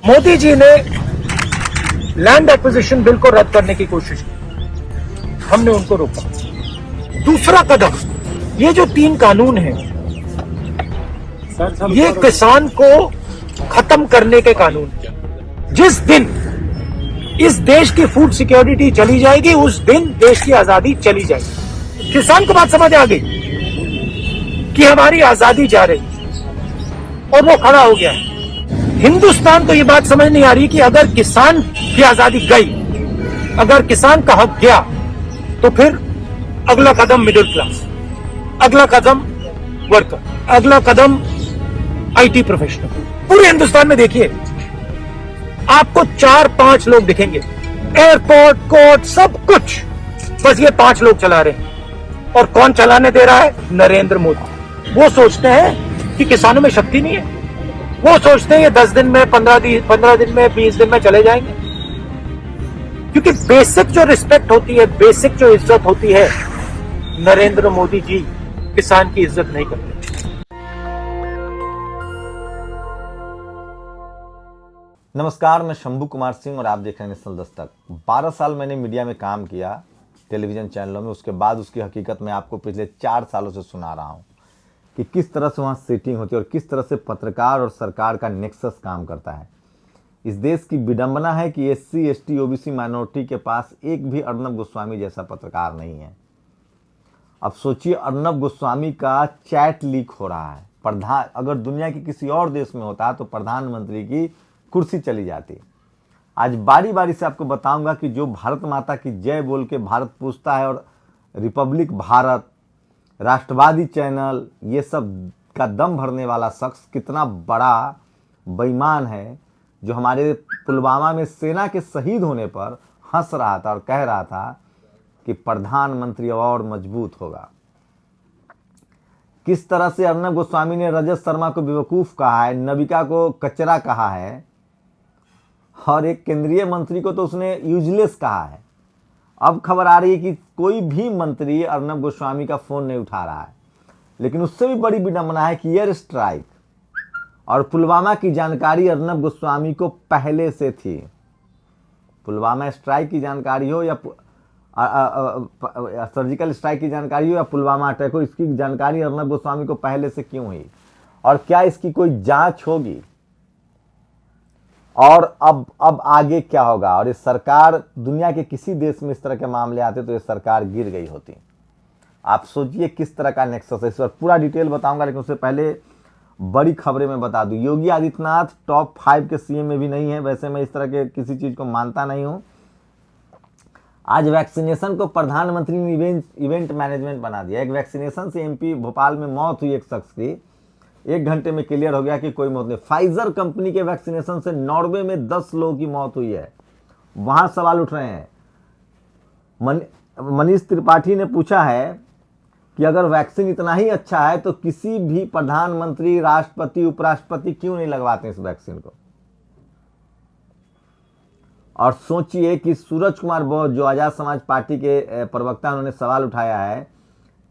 मोदी जी ने land acquisition bill को रद्द करने की कोशिश की, हमने उनको रोका। दूसरा कदम, ये जो 3 कानून हैं, ये किसान को खत्म करने के कानून हैं। जिस दिन इस देश की फूड सिक्योरिटी चली जाएगी, उस दिन देश की आजादी चली जाएगी। किसान को बात समझ आ गई कि हमारी आजादी जा रही और वो खड़ा हो गया है। हिंदुस्तान को ये बात समझ नहीं आ रही कि अगर किसान की आजादी गई, अगर किसान का हक गया, तो फिर अगला कदम मिडिल क्लास, अगला कदम वर्कर, अगला कदम आईटी प्रोफेशनल। पूरे हिंदुस्तान में देखिए, आपको 4-5 लोग दिखेंगे, एयरपोर्ट, कोर्ट, सब कुछ बस ये 5 लोग चला रहे हैं। और कौन चलाने दे रहा है? नरेंद्र मोदी। वो सोचते हैं कि किसानों में शक्ति नहीं है, वो सोचते हैं ये 10 दिन में, 15 दिन में, 20 दिन में चले जाएंगे। क्योंकि बेसिक जो रिस्पेक्ट होती है, बेसिक जो इज्जत होती है, नरेंद्र मोदी जी किसान की इज्जत नहीं करते। नमस्कार, मैं शंभू कुमार सिंह और आप देख रहे हैं नेशनल दस्तक। 12 साल मैंने मीडिया में काम किया, टेलीविजन चैनलों में। उसके बाद उसकी हकीकत मैं आपको पिछले 4 सालों से सुना रहा हूं कि किस तरह से वहाँ सेटिंग होती है और किस तरह से पत्रकार और सरकार का नेक्सस काम करता है। इस देश की विडंबना है कि SC, ST, OBC माइनॉरिटी के पास एक भी अर्नब गोस्वामी जैसा पत्रकार नहीं है। अब सोचिए, अर्नब गोस्वामी का चैट लीक हो रहा है। अगर दुनिया के किसी और देश में होता तो प्रधानमंत्री की कुर्सी चली जाती। आज बारी बारी से आपको बताऊंगा कि जो भारत माता की जय बोल के भारत पूछता है और रिपब्लिक भारत, राष्ट्रवादी चैनल, ये सब का दम भरने वाला शख्स कितना बड़ा बेईमान है, जो हमारे पुलवामा में सेना के शहीद होने पर हंस रहा था और कह रहा था कि प्रधानमंत्री और मजबूत होगा। किस तरह से अर्नब गोस्वामी ने रजत शर्मा को बेवकूफ कहा है, नविका को कचरा कहा है और एक केंद्रीय मंत्री को तो उसने यूजलेस कहा है। अब खबर आ रही है कि कोई भी मंत्री अर्नब गोस्वामी का फोन नहीं उठा रहा है। लेकिन उससे भी बड़ी विडंबना है कि एयर स्ट्राइक और पुलवामा की जानकारी अर्नब गोस्वामी को पहले से थी। पुलवामा स्ट्राइक की जानकारी हो या सर्जिकल स्ट्राइक की जानकारी हो या पुलवामा अटैक हो, इसकी जानकारी अर्नब गोस्वामी को पहले से क्यों हुई और क्या इसकी कोई जांच होगी? और अब आगे क्या होगा? और ये सरकार, दुनिया के किसी देश में इस तरह के मामले आते तो ये सरकार गिर गई होती। आप सोचिए किस तरह का नेक्सस है। इस पर पूरा डिटेल बताऊंगा, लेकिन उससे पहले बड़ी खबरें मैं बता दूं। योगी आदित्यनाथ टॉप 5 के CM में भी नहीं है। वैसे मैं इस तरह के किसी चीज को मानता नहीं हूं। आज वैक्सीनेशन को प्रधानमंत्री ने इवेंट मैनेजमेंट बना दिया। एक वैक्सीनेशन से MP भोपाल में मौत हुई एक शख्स की, 1 घंटे में क्लियर हो गया कि कोई मौत नहीं। फाइजर कंपनी के वैक्सीनेशन से नॉर्वे में 10 लोगों की मौत हुई है। वहां सवाल उठ रहे हैं। मनीष त्रिपाठी ने पूछा है कि अगर वैक्सीन इतना ही अच्छा है तो किसी भी प्रधानमंत्री, राष्ट्रपति, उपराष्ट्रपति क्यों नहीं लगवाते इस वैक्सीन को? और सोचिए कि सूरज कुमार बोस, जो आजाद समाज पार्टी के प्रवक्ता, उन्होंने सवाल उठाया है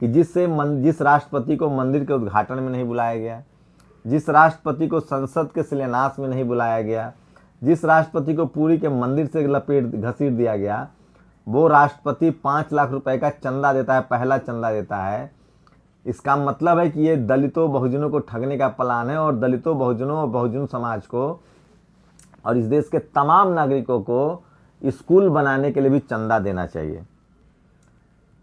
कि जिस राष्ट्रपति को मंदिर के उद्घाटन में नहीं बुलाया गया, जिस राष्ट्रपति को संसद के शिलान्यास में नहीं बुलाया गया, जिस राष्ट्रपति को पुरी के मंदिर से लपेट घसीट दिया गया, वो राष्ट्रपति 5 लाख रुपए का चंदा देता है, पहला चंदा देता है। इसका मतलब है कि ये दलितों बहुजनों को ठगने का प्लान है और दलितों, बहुजनों और बहुजन समाज को और इस देश के तमाम नागरिकों को स्कूल बनाने के लिए भी चंदा देना चाहिए।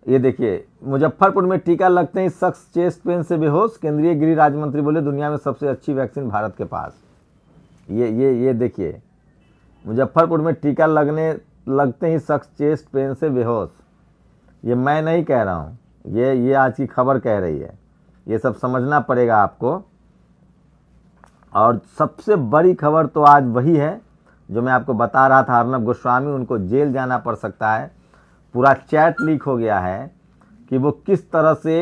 ये देखिए, मुजफ्फरपुर में टीका लगते ही शख्स चेस्ट पेन से बेहोश, केंद्रीय गृह राज्य मंत्री बोले दुनिया में सबसे अच्छी वैक्सीन भारत के पास। ये देखिए, मुजफ्फरपुर में टीका लगते ही शख्स चेस्ट पेन से बेहोश। ये मैं नहीं कह रहा हूँ, ये आज की खबर कह रही है। ये सब समझना पड़ेगा आपको। और सबसे बड़ी खबर तो आज वही है जो मैं आपको बता रहा था, अर्नब गोस्वामी, उनको जेल जाना पड़ सकता है। पूरा चैट लीक हो गया है कि वो किस तरह से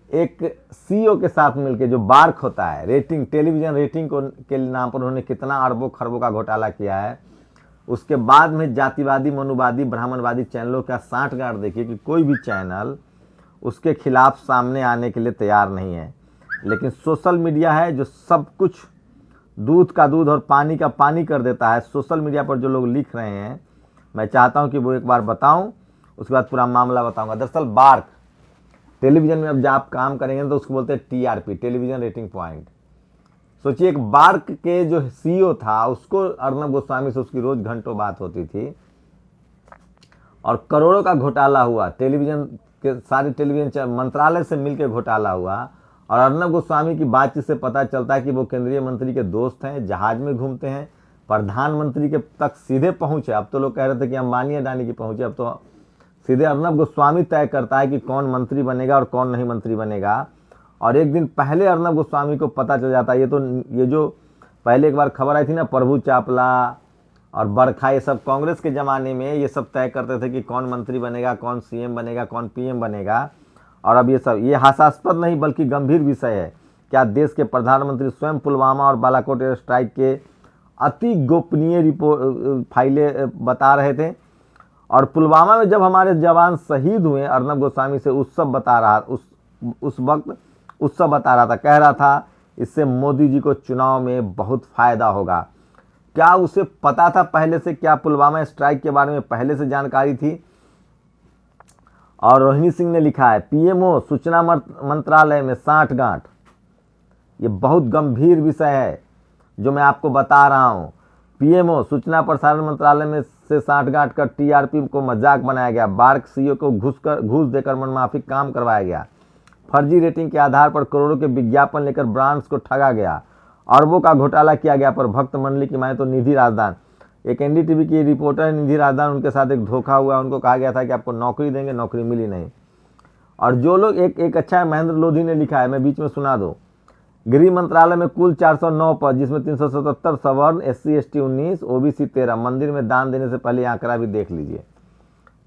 एक CEO के साथ मिलकर, जो बार्क होता है, रेटिंग, टेलीविजन रेटिंग के नाम पर उन्होंने कितना अरबों खरबों का घोटाला किया है। उसके बाद में जातिवादी, मनुवादी, ब्राह्मणवादी चैनलों का सांठगांठ देखिए कि कोई भी चैनल उसके खिलाफ सामने आने के लिए तैयार नहीं है। लेकिन सोशल मीडिया है जो सब कुछ दूध का दूध और पानी का पानी कर देता है। सोशल मीडिया पर जो लोग लिख रहे हैं, मैं चाहता हूं कि वो एक बार बताऊं, उसके बाद पूरा मामला बताऊंगा। दरअसल बार्क टेलीविजन में अब जब आप काम करेंगे तो उसको बोलते हैं टीआरपी, टेलीविजन रेटिंग पॉइंट। सोचिए एक बार्क के जो सीईओ था उसको अर्नब गोस्वामी से उसकी रोज घंटों बात होती थी और करोड़ों का घोटाला हुआ, टेलीविजन के सारे टेलीविजन मंत्रालय से मिलकर घोटाला हुआ। और अर्नब गोस्वामी की बातचीत से पता चलता है कि वो केंद्रीय मंत्री के दोस्त हैं, जहाज में घूमते हैं, प्रधानमंत्री के तक सीधे पहुंचे। अब तो लोग कह रहे थे कि अंबानी अडानी की पहुंचे, अब तो सीधे अर्नब गोस्वामी तय करता है कि कौन मंत्री बनेगा और कौन नहीं मंत्री बनेगा। और एक दिन पहले अर्नब गोस्वामी को पता चल जाता है। ये जो पहले एक बार खबर आई थी ना, प्रभु चापला और बरखा, ये सब कांग्रेस के जमाने में ये सब तय करते थे कि कौन मंत्री बनेगा, कौन सीएम बनेगा, कौन पीएम बनेगा। और अब ये हास्यास्पद नहीं बल्कि गंभीर विषय है। क्या देश के प्रधानमंत्री स्वयं पुलवामा और बालाकोट एयर स्ट्राइक के अति गोपनीय रिपोर्ट फाइलें बता रहे थे। और पुलवामा में जब हमारे जवान शहीद हुए, अर्नब गोस्वामी से उत्सव बता रहा, उस वक्त उत्सव बता रहा था, कह रहा था इससे मोदी जी को चुनाव में बहुत फायदा होगा। क्या उसे पता था पहले से? क्या पुलवामा स्ट्राइक के बारे में पहले से जानकारी थी? और रोहिणी सिंह ने लिखा है, पीएमओ सूचना मंत्रालय में साठगांठ। ये बहुत गंभीर विषय है जो मैं आपको बता रहा हूं। पीएमओ सूचना प्रसारण मंत्रालय में से साठगांठ कर टीआरपी को मजाक बनाया गया। बार्क सीईओ को घूस देकर मनमाफी काम करवाया गया। फर्जी रेटिंग के आधार पर करोड़ों के विज्ञापन लेकर ब्रांड्स को ठगा गया। अरबों का घोटाला किया गया। पर भक्त मंडली की माने तो निधि राजदान, एक एनडीटीवी की रिपोर्टर है निधि राजदान, उनके साथ एक धोखा हुआ। उनको कहा गया था कि आपको नौकरी देंगे, नौकरी मिली नहीं। और जो लोग एक अच्छा है, महेंद्र लोधी ने लिखा है, मैं बीच में सुना दूं। गृह मंत्रालय में कुल 409 पद, जिसमें 377 सवर्ण, SC ST 19, OBC 13। मंदिर में दान देने से पहले आंकड़ा भी देख लीजिए।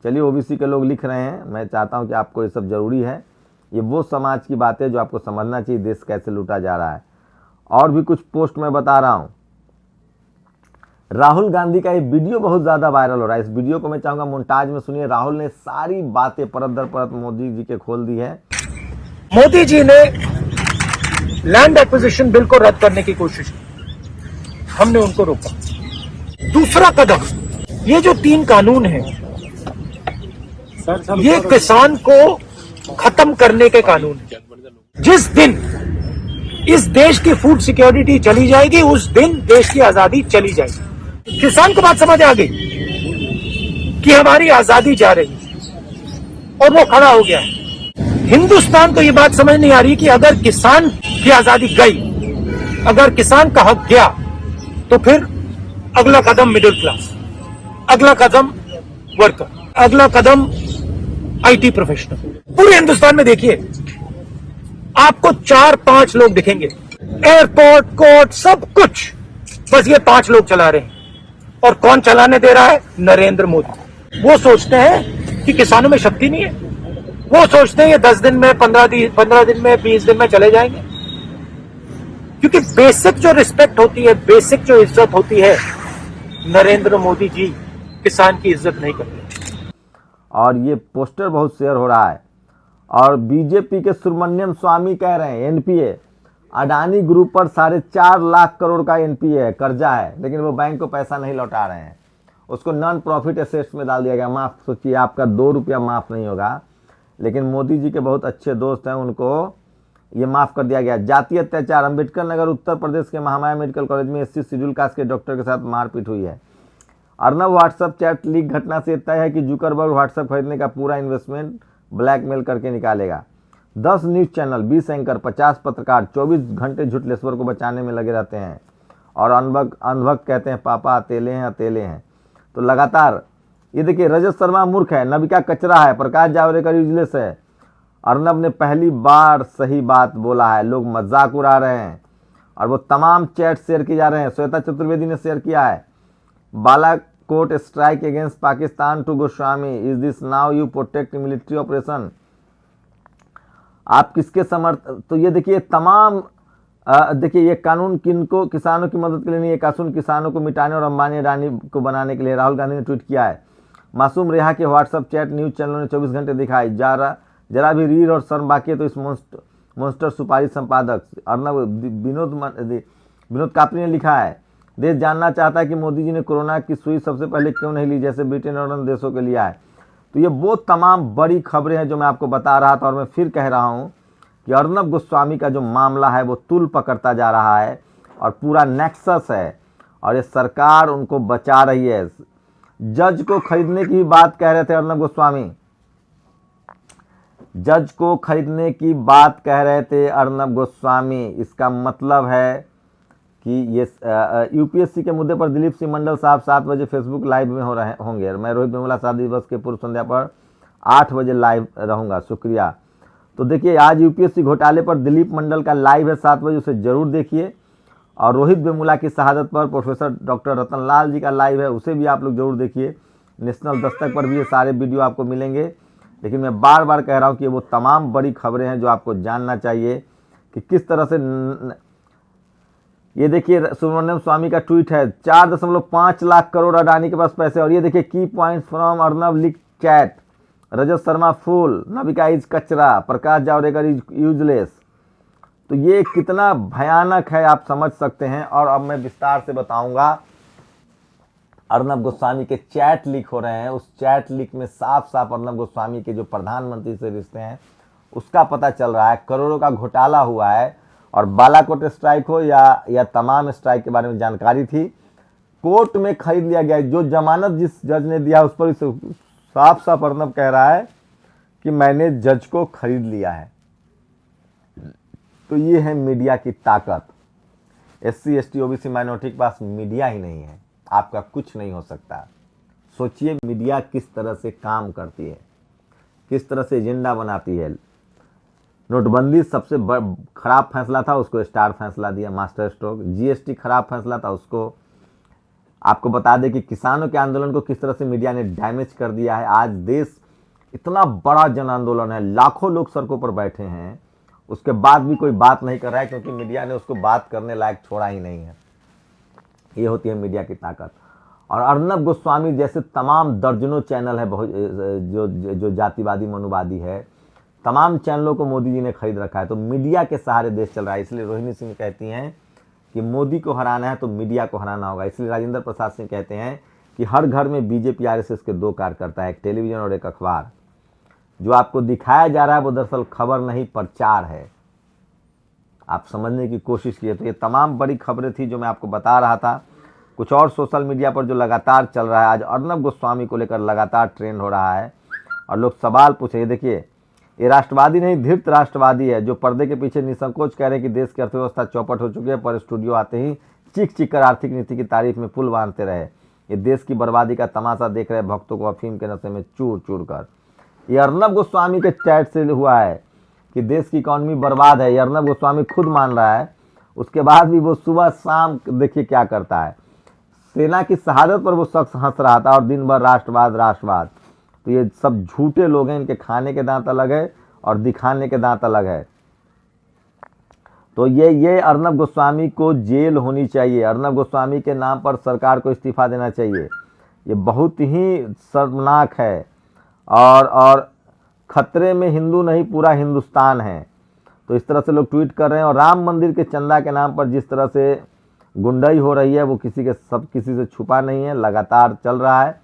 चलिए, OBC के लोग लिख रहे हैं, मैं चाहता हूं कि आपको ये सब जरूरी है। ये वो समाज की बातें जो आपको समझना चाहिए, देश कैसे लूटा जा रहा है। और भी कुछ पोस्ट मैं बता रहा हूं। राहुल गांधी का ये वीडियो बहुत ज्यादा वायरल हो रहा है। इस वीडियो को मैं चाहूंगा मोन्टाज में सुनिए। राहुल ने सारी बातें परत दर परत मोदी जी के खोल दी है। मोदी जी ने लैंड एक्विजिशन बिल को रद्द करने की कोशिश की, हमने उनको रोका। दूसरा कदम, ये जो 3 कानून हैं, ये किसान को खत्म करने के कानून हैं। जिस दिन इस देश की फूड सिक्योरिटी चली जाएगी, उस दिन देश की आजादी चली जाएगी। किसान को बात समझ आ गई कि हमारी आजादी जा रही है और वो खड़ा हो गया है। हिंदुस्तान को ये बात समझ नहीं आ रही कि अगर किसान की आजादी गई, अगर किसान का हक गया, तो फिर अगला कदम मिडिल क्लास, अगला कदम वर्कर, अगला कदम IT प्रोफेशनल। पूरे हिंदुस्तान में देखिए, आपको 4-5 लोग दिखेंगे, एयरपोर्ट, कोर्ट, सब कुछ बस ये 5 लोग चला रहे हैं। और कौन चलाने दे रहा है? नरेंद्र मोदी। वो सोचते हैं कि किसानों में शक्ति नहीं है, वो सोचते हैं ये 10 दिन में, 15 दिन में, 20 दिन में चले जाएंगे। क्योंकि बेसिक जो रिस्पेक्ट होती है, बेसिक जो इज्जत होती है, नरेंद्र मोदी जी किसान की इज्जत नहीं करते। और ये पोस्टर बहुत शेयर हो रहा है। और बीजेपी के सुब्रमण्यम स्वामी कह रहे हैं एनपीए, अडानी ग्रुप पर 4.5 लाख करोड़ का एनपीए है, कर्जा है, लेकिन वो बैंक को पैसा नहीं लौटा रहे हैं। उसको नॉन प्रॉफिट एसेट्स में डाल दिया गया, माफ। सोचिए, आपका 2 रुपया माफ नहीं होगा, लेकिन मोदी जी के बहुत अच्छे दोस्त हैं, उनको ये माफ कर दिया गया। जातीय अत्याचार, अम्बेडकर नगर उत्तर प्रदेश के महामाया मेडिकल कॉलेज में SC शेड्यूल कास्ट के डॉक्टर के साथ मारपीट हुई है। अर्नब व्हाट्सएप चैट लीक घटना से तय है कि जुकरबर्ग व्हाट्सएप खरीदने का पूरा इन्वेस्टमेंट ब्लैकमेल करके निकालेगा। 10 न्यूज चैनल, 20 एंकर, 50 पत्रकार 24 घंटे झुटलेश्वर को बचाने में लगे रहते हैं। और अनभक्त कहते हैं पापा अकेले हैं, अकेले हैं। तो लगातार ये देखिए, रजत शर्मा मूर्ख है, नविका कचरा है, प्रकाश जावड़ेकर यूजलेस है। अर्नब ने पहली बार सही बात बोला है, लोग मजाक उड़ा रहे हैं। और वो तमाम चैट शेयर किए जा रहे हैं। श्वेता चतुर्वेदी ने शेयर किया है, Balakot strike against Pakistan to Goswami, is this now you protect military operation. आप किसके तो ये देखिए तमाम देखिए, ये कानून किनको, किसानों की मदद के लिए नहीं, ये कानून किसानों को मिटाने और अंबानी अडानी को बनाने के लिए। राहुल गांधी ने ट्वीट किया है। मासूम रेहा के व्हाट्सएप चैट न्यूज चैनलों ने 24 घंटे दिखाई। जरा भी रीढ़ और शर्म बाकी है तो इस मोस्टर सुपारी संपादक अर्नब विनोद विनोद कापरी ने लिखा है, देश जानना चाहता है कि मोदी जी ने कोरोना की सुई सबसे पहले क्यों नहीं ली, जैसे ब्रिटेन और अन्य देशों के लिया है। तो ये वो तमाम बड़ी खबरें हैं जो मैं आपको बता रहा था, और मैं फिर कह रहा हूँ कि अर्नब गोस्वामी का जो मामला है वो तुल पकड़ता जा रहा है और पूरा नेक्सस है, और ये सरकार उनको बचा रही है। जज को खरीदने की बात कह रहे थे अर्नब गोस्वामी, जज को खरीदने की बात कह रहे थे अर्नब गोस्वामी। इसका मतलब है कि ये यूपीएससी के मुद्दे पर दिलीप सिंह मंडल साहब 7 बजे फेसबुक लाइव में होंगे। मैं रोहित वेमुला शादी दिवस के पूर्व संध्या पर 8 बजे लाइव रहूंगा, शुक्रिया। तो देखिए, आज यूपीएससी घोटाले पर दिलीप मंडल का लाइव है 7 बजे, उसे जरूर देखिए। और रोहित वेमुला की शहादत पर प्रोफेसर डॉक्टर रतन लाल जी का लाइव है, उसे भी आप लोग जरूर देखिए। नेशनल दस्तक पर भी ये सारे वीडियो आपको मिलेंगे। लेकिन मैं बार बार कह रहा हूँ कि वो तमाम बड़ी खबरें हैं जो आपको जानना चाहिए कि किस तरह से। ये देखिए, सुब्रमण्यम स्वामी का ट्वीट है, 4.5 लाख करोड़ अडानी के पास पैसे। और ये देखिए, की points from Arnab leak chat, Rajat Sharma fool, Navika is कचरा, प्रकाश जावड़ेकर इज यूजलेस। तो ये कितना भयानक है आप समझ सकते हैं। और अब मैं विस्तार से बताऊंगा। अर्नब गोस्वामी के चैट लीक हो रहे हैं, उस चैट लीक में साफ साफ अर्नब गोस्वामी के जो प्रधानमंत्री से रिश्ते हैं उसका पता चल रहा है। करोड़ों का घोटाला हुआ है, और बालाकोट स्ट्राइक हो या तमाम स्ट्राइक के बारे में जानकारी थी, कोर्ट में खरीद लिया गया। जो जमानत जिस जज ने दिया उस पर साफ साफ अर्नब कह रहा है कि मैंने जज को खरीद लिया है। तो ये है मीडिया की ताकत। SC ST OBC माइनॉरिटी के पास मीडिया ही नहीं है, आपका कुछ नहीं हो सकता। सोचिए मीडिया किस तरह से काम करती है, किस तरह से एजेंडा बनाती है। नोटबंदी सबसे खराब फैसला था, उसको स्टार फैसला दिया, मास्टर स्ट्रोक। GST खराब फैसला था, उसको आपको बता दें कि किसानों के आंदोलन को किस तरह से मीडिया ने डैमेज कर दिया है। आज देश इतना बड़ा जन आंदोलन है, लाखों लोग सड़कों पर बैठे हैं, उसके बाद भी कोई बात नहीं कर रहा है क्योंकि मीडिया ने उसको बात करने लायक छोड़ा ही नहीं है। ये होती है मीडिया की ताकत। और अर्नब गोस्वामी जैसे तमाम दर्जनों चैनल है जो जातिवादी मनुवादी है, तमाम चैनलों को मोदी जी ने खरीद रखा है। तो मीडिया के सहारे देश चल रहा है। इसलिए रोहिणी सिंह कहती हैं कि मोदी को हराना है तो मीडिया को हराना होगा। इसलिए राजेंद्र प्रसाद सिंह कहते हैं कि हर घर में बीजेपी RSS के 2 कार्यकर्ता है, एक टेलीविजन और एक अखबार। जो आपको दिखाया जा रहा है वो दरअसल खबर नहीं, प्रचार है। आप समझने की कोशिश कीजिए। तो ये तमाम बड़ी खबरें थी जो मैं आपको बता रहा था। कुछ और सोशल मीडिया पर जो लगातार चल रहा है, आज अर्नब गोस्वामी को लेकर लगातार ट्रेंड हो रहा है और लोग सवाल पूछे। देखिए, ये राष्ट्रवादी नहीं, धृत राष्ट्रवादी है जो पर्दे के पीछे निसंकोच कह रहे हैं कि देश की अर्थव्यवस्था चौपट हो चुकी है, पर स्टूडियो आते ही चीख चीख कर आर्थिक नीति की तारीफ में पुल बांधते रहे। ये देश की बर्बादी का तमाशा देख रहे भक्तों को अफीम के नशे में चूर चूर कर। ये अर्नब गोस्वामी के चैट से हुआ है कि देश की इकॉनमी बर्बाद है। ये अर्नब गोस्वामी खुद मान रहा है। उसके बाद भी वो सुबह शाम देखिए क्या करता है। सेना की शहादत पर वो शख्स हंस रहा था और दिन भर राष्ट्रवाद राष्ट्रवाद। तो ये सब झूठे लोग हैं, इनके खाने के दांत अलग है और दिखाने के दांत अलग है। तो ये अर्नब गोस्वामी को जेल होनी चाहिए। अर्नब गोस्वामी के नाम पर सरकार को इस्तीफा देना चाहिए। ये बहुत ही शर्मनाक है और खतरे में हिंदू नहीं पूरा हिंदुस्तान है। तो इस तरह से लोग ट्वीट कर रहे हैं। और राम मंदिर के चंदा के नाम पर जिस तरह से गुंडाई हो रही है वो किसी से छुपा नहीं है, लगातार चल रहा है।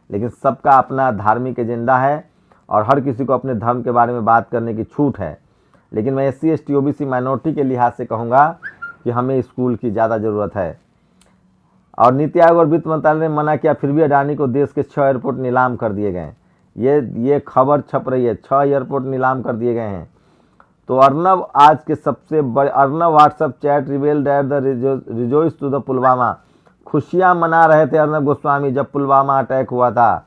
लेकिन सबका अपना धार्मिक एजेंडा है और हर किसी को अपने धर्म के बारे में बात करने की छूट है। लेकिन मैं SC ST OBC माइनॉरिटी के लिहाज से कहूँगा कि हमें स्कूल की ज़्यादा ज़रूरत है। और नीति आयोग और वित्त मंत्रालय ने मना किया, फिर भी अडानी को देश के 6 एयरपोर्ट नीलाम कर दिए गए। ये खबर छप रही है, 6 एयरपोर्ट नीलाम कर दिए गए हैं। तो अर्नब आज के सबसे बड़े, Arnab WhatsApp chat reveal that the rejoice to the Pulwama. खुशियां मना रहे थे अर्नब गोस्वामी जब पुलवामा अटैक हुआ था।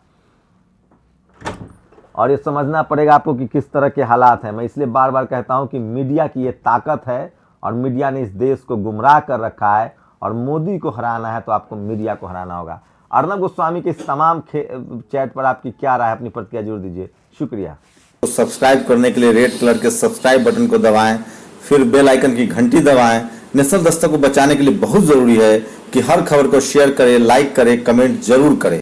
और ये समझना पड़ेगा आपको कि किस तरह के हालात हैं। मैं इसलिए बार बार कहता हूं कि मीडिया की ये ताकत है और मीडिया ने इस देश को गुमराह कर रखा है। और मोदी को हराना है तो आपको मीडिया को हराना होगा। अर्नब गोस्वामी के इस तमाम चैट पर आपकी क्या राय है, अपनी प्रतिक्रिया जरूर दीजिए। शुक्रिया। तो सब्सक्राइब करने के लिए रेड कलर के सब्सक्राइब बटन को दबाएं, फिर बेल आइकन की घंटी दबाएं। नेशनल दस्तक को बचाने के लिए बहुत जरूरी है कि हर खबर को शेयर करें, लाइक करें, कमेंट जरूर करें।